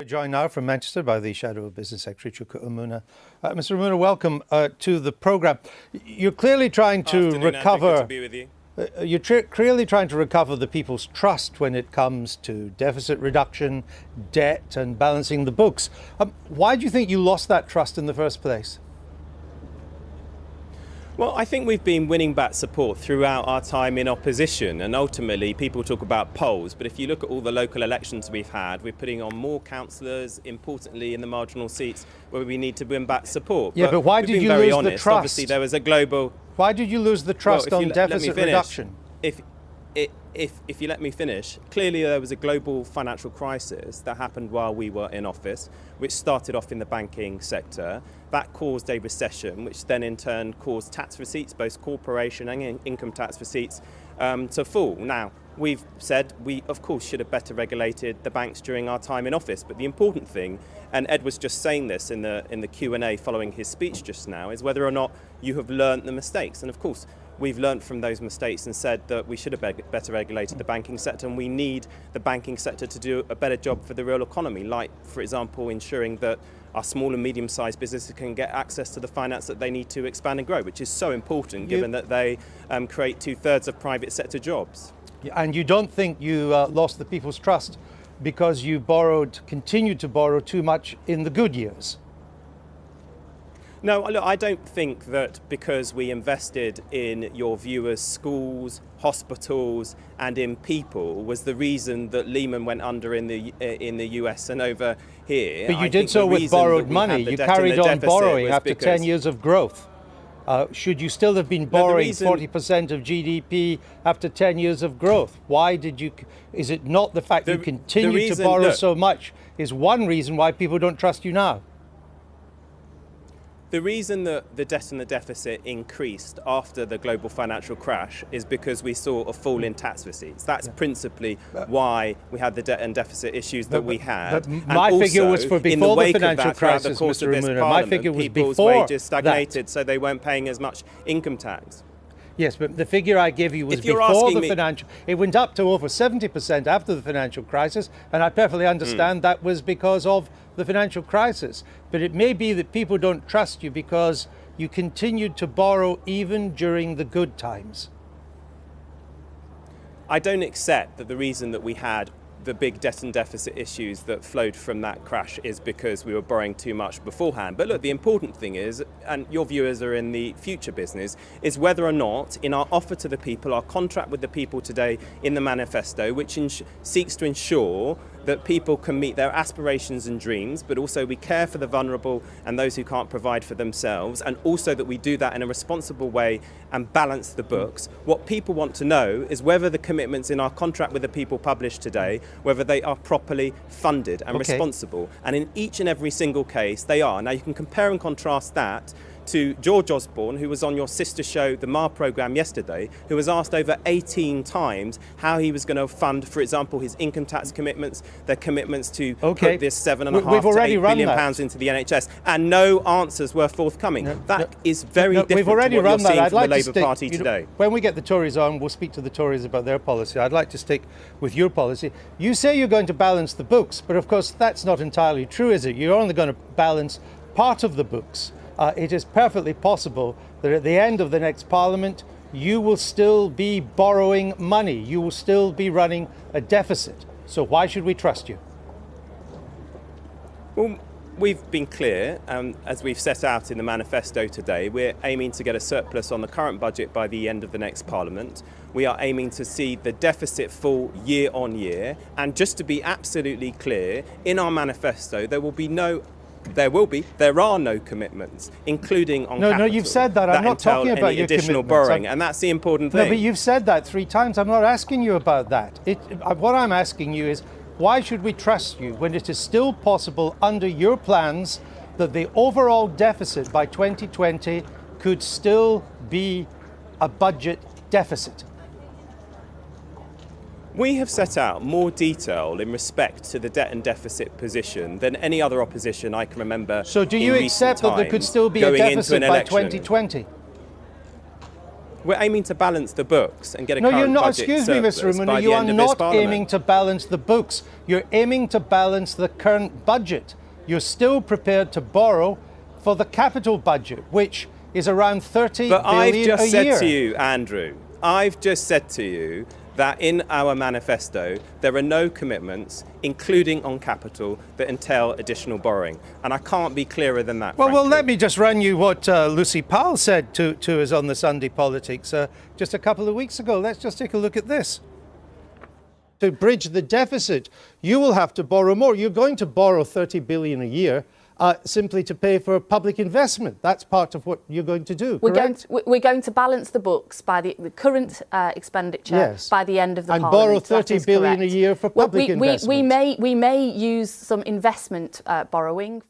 Joined now from Manchester by the Shadow of Business Secretary Chuka Umunna. Mr. Umunna, welcome to the programme. You're clearly trying to recover. Good to be with you. You're clearly trying to recover the people's trust when it comes to deficit reduction, debt, and balancing the books. Why do you think you lost that trust in the first place? Well, I think we've been winning back support throughout our time in opposition, and ultimately people talk about polls, but if you look at all the local elections we've had, we're putting on more councillors, importantly in the marginal seats where we need to win back support. Yeah, but why did you lose the trust? Obviously there was a global... Why did you lose the trust on deficit reduction? If you let me finish, clearly there was a global financial crisis that happened while we were in office, which started off in the banking sector. That caused a recession, which then in turn caused tax receipts, both corporation and income tax receipts, to fall. Now, we've said we, of course, should have better regulated the banks during our time in office. But the important thing, and Ed was just saying this in the Q&A following his speech just now, is whether or not you have learnt the mistakes. And of course, we've learnt from those mistakes and said that we should have better regulated the banking sector, and we need the banking sector to do a better job for the real economy, like, for example, ensuring that our small and medium-sized businesses can get access to the finance that they need to expand and grow, which is so important given that they create 2/3 of private sector jobs. And you don't think you lost the people's trust because you continued to borrow too much in the good years? No, look, I don't think that because we invested in your viewers' schools, hospitals and in people was the reason that Lehman went under in the US and over here. But you did so with borrowed money. You carried on borrowing after 10 years of growth. Should you still have been borrowing 40% of GDP after 10 years of growth? Why did you? Is it not the fact you continue to borrow so much is one reason why people don't trust you now? The reason that the debt and the deficit increased after the global financial crash is because we saw a fall in tax receipts. That's principally why we had the debt and deficit issues that we had. But my figure was for before the financial crisis, Mr. Umunna. My figure was people's before wages stagnated, so they weren't paying as much income tax. Yes, but the figure I gave you was before the financial. It went up to over 70% after the financial crisis, and I perfectly understand that was because of the financial crisis. But it may be that people don't trust you because you continued to borrow even during the good times. I don't accept that the reason that we had the big debt and deficit issues that flowed from that crash is because we were borrowing too much beforehand. But look, the important thing is, and your viewers are in the future business, is whether or not in our offer to the people, our contract with the people today in the manifesto, which seeks to ensure that people can meet their aspirations and dreams, but also we care for the vulnerable and those who can't provide for themselves, and also that we do that in a responsible way and balance the books. What people want to know is whether the commitments in our contract with the people published today, whether they are properly funded and responsible. And in each and every single case, they are. Now you can compare and contrast that to George Osborne, who was on your sister show, the MAR programme yesterday, who was asked over 18 times how he was going to fund, for example, his income tax commitments, their commitments to put this £7.5 to £8 billion into the NHS, and no answers were forthcoming. That is very different to what you're seeing from the Labour Party today. When we get the Tories on, we'll speak to the Tories about their policy. I'd like to stick with your policy. You say you're going to balance the books, but of course that's not entirely true, is it? You're only going to balance part of the books. It is perfectly possible that at the end of the next Parliament, you will still be borrowing money. You will still be running a deficit. So why should we trust you? Well, we've been clear, as we've set out in the manifesto today, we're aiming to get a surplus on the current budget by the end of the next Parliament. We are aiming to see the deficit fall year on year. And just to be absolutely clear, in our manifesto, there are no commitments, inclling on capital. No, you've said that. I'm not talking about your additional borrowing, and that's the important thing. No, but you've said that 3 times. I'm not asking you about that. What I'm asking you is, why should we trust you when it is still possible under your plans that the overall deficit by 2020 could still be a budget deficit? We have set out more detail in respect to the debt and deficit position than any other opposition I can remember. So do you accept that there could still be a deficit by 2020? We're aiming to balance the books and get a No, current you're not. budget Excuse me, Mr. surplus by Rumuna. the You are end of this not Parliament. aiming to balance the books. You're aiming to balance the current budget. You're still prepared to borrow for the capital budget, which is around 30 But billion I've a just year. said to you, Andrew, I've just said to you that in our manifesto there are no commitments, including on capital, that entail additional borrowing. And I can't be clearer than that. Well, frankly. let me just run you what Lucy Powell said to us on the Sunday Politics just a couple of weeks ago. Let's just take a look at this. To bridge the deficit, you will have to borrow more. You're going to borrow 30 billion a year simply to pay for public investment. That's part of what you're going to do, correct? We're going to balance the books by the current expenditure by the end of the and Parliament. borrow 30 billion a year for public investment. We may use some investment borrowing for